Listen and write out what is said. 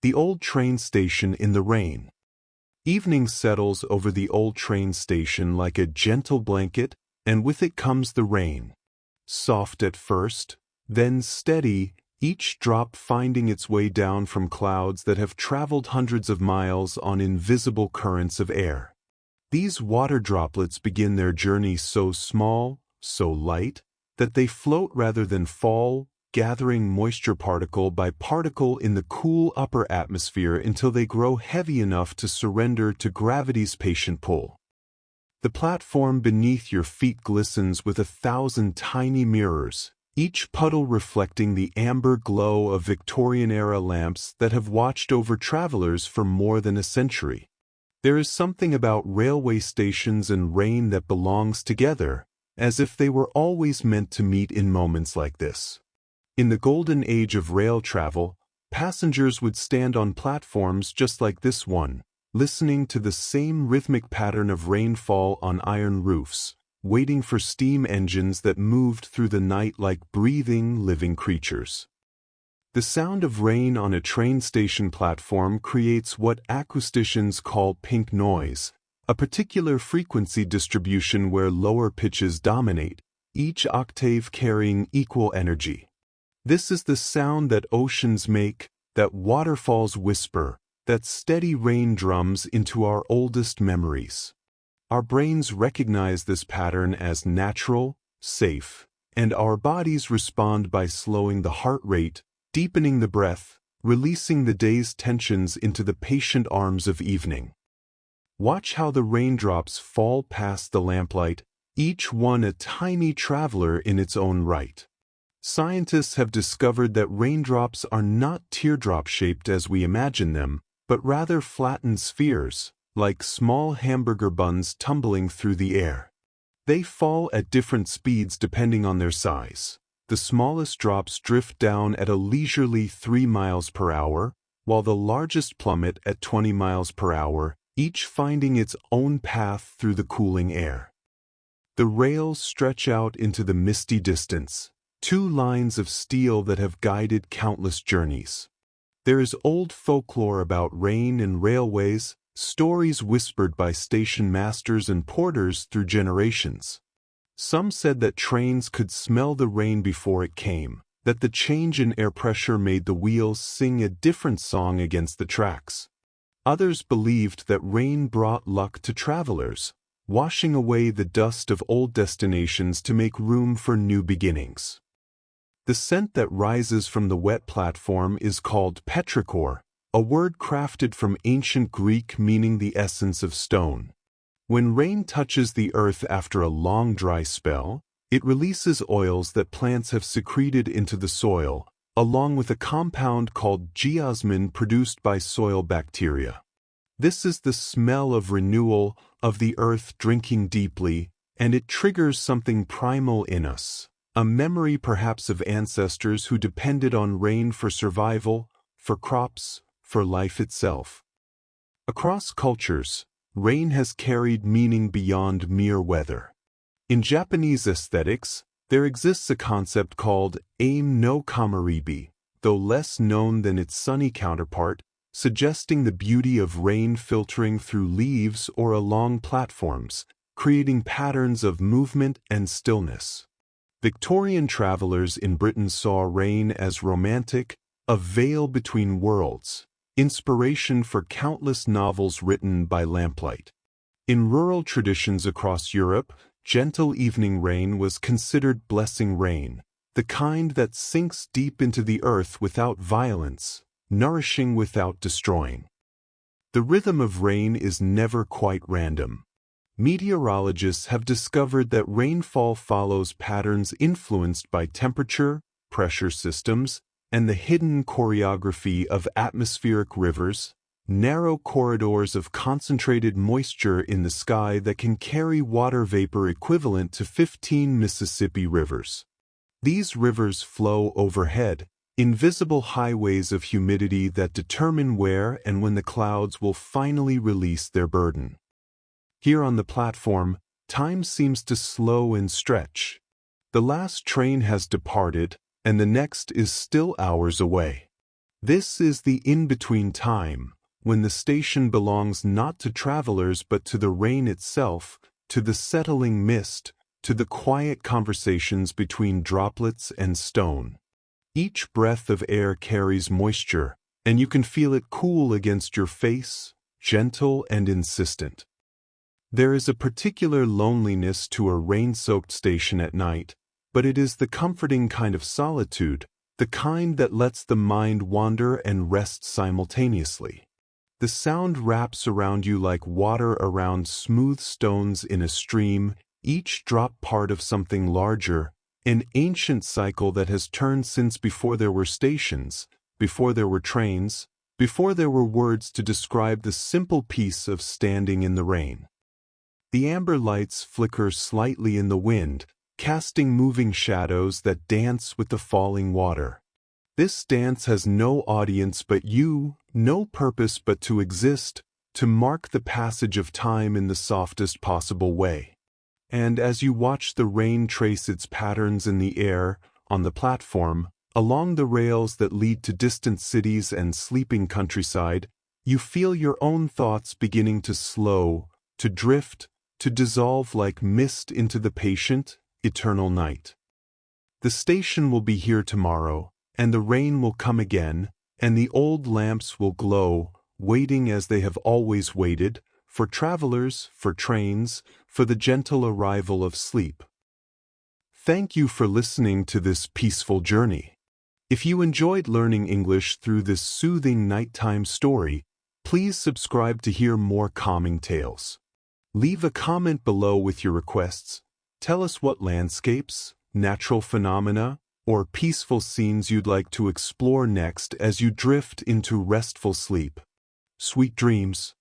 The old train station in the rain. Evening settles over the old train station like a gentle blanket, and with it comes the rain. Soft at first, then steady, each drop finding its way down from clouds that have traveled hundreds of miles on invisible currents of air. These water droplets begin their journey so small, so light, that they float rather than fall, gathering moisture particle by particle in the cool upper atmosphere until they grow heavy enough to surrender to gravity's patient pull. The platform beneath your feet glistens with 1,000 tiny mirrors, each puddle reflecting the amber glow of Victorian-era lamps that have watched over travelers for more than a century. There is something about railway stations and rain that belongs together, as if they were always meant to meet in moments like this. In the golden age of rail travel, passengers would stand on platforms just like this one, listening to the same rhythmic pattern of rainfall on iron roofs, waiting for steam engines that moved through the night like breathing, living creatures. The sound of rain on a train station platform creates what acousticians call pink noise, a particular frequency distribution where lower pitches dominate, each octave carrying equal energy. This is the sound that oceans make, that waterfalls whisper, that steady rain drums into our oldest memories. Our brains recognize this pattern as natural, safe, and our bodies respond by slowing the heart rate, deepening the breath, releasing the day's tensions into the patient arms of evening. Watch how the raindrops fall past the lamplight, each one a tiny traveler in its own right. Scientists have discovered that raindrops are not teardrop-shaped as we imagine them, but rather flattened spheres, like small hamburger buns tumbling through the air. They fall at different speeds depending on their size. The smallest drops drift down at a leisurely 3 miles per hour, while the largest plummet at 20 miles per hour, each finding its own path through the cooling air. The rails stretch out into the misty distance, 2 lines of steel that have guided countless journeys. There is old folklore about rain and railways, stories whispered by station masters and porters through generations. Some said that trains could smell the rain before it came, that the change in air pressure made the wheels sing a different song against the tracks. Others believed that rain brought luck to travelers, washing away the dust of old destinations to make room for new beginnings. The scent that rises from the wet platform is called Petrichor, a word crafted from ancient Greek meaning the essence of stone. When rain touches the earth after a long dry spell, it releases oils that plants have secreted into the soil, along with a compound called geosmin produced by soil bacteria. This is the smell of renewal, of the earth drinking deeply, and it triggers something primal in us, a memory perhaps of ancestors who depended on rain for survival, for crops, for life itself. Across cultures, rain has carried meaning beyond mere weather. In Japanese aesthetics, there exists a concept called aim no kamaribi, though less known than its sunny counterpart, suggesting the beauty of rain filtering through leaves or along platforms, creating patterns of movement and stillness. Victorian travelers in Britain saw rain as romantic, a veil between worlds, inspiration for countless novels written by lamplight. In rural traditions across Europe, gentle evening rain was considered blessing rain, the kind that sinks deep into the earth without violence, nourishing without destroying. The rhythm of rain is never quite random. Meteorologists have discovered that rainfall follows patterns influenced by temperature, pressure systems, and the hidden choreography of atmospheric rivers, narrow corridors of concentrated moisture in the sky that can carry water vapor equivalent to 15 Mississippi rivers. These rivers flow overhead, invisible highways of humidity that determine where and when the clouds will finally release their burden. Here on the platform, time seems to slow and stretch. The last train has departed, and the next is still hours away. This is the in-between time, when the station belongs not to travelers but to the rain itself, to the settling mist, to the quiet conversations between droplets and stone. Each breath of air carries moisture, and you can feel it cool against your face, gentle and insistent. There is a particular loneliness to a rain-soaked station at night, but it is the comforting kind of solitude, the kind that lets the mind wander and rest simultaneously. The sound wraps around you like water around smooth stones in a stream, each drop part of something larger, an ancient cycle that has turned since before there were stations, before there were trains, before there were words to describe the simple peace of standing in the rain. The amber lights flicker slightly in the wind, casting moving shadows that dance with the falling water. This dance has no audience but you, no purpose but to exist, to mark the passage of time in the softest possible way. And as you watch the rain trace its patterns in the air, on the platform, along the rails that lead to distant cities and sleeping countryside, you feel your own thoughts beginning to slow, to drift, to dissolve like mist into the patient, eternal night. The station will be here tomorrow, and the rain will come again, and the old lamps will glow, waiting as they have always waited, for travelers, for trains, for the gentle arrival of sleep. Thank you for listening to this peaceful journey. If you enjoyed learning English through this soothing nighttime story, please subscribe to hear more calming tales. Leave a comment below with your requests. Tell us what landscapes, natural phenomena, or peaceful scenes you'd like to explore next as you drift into restful sleep. Sweet dreams.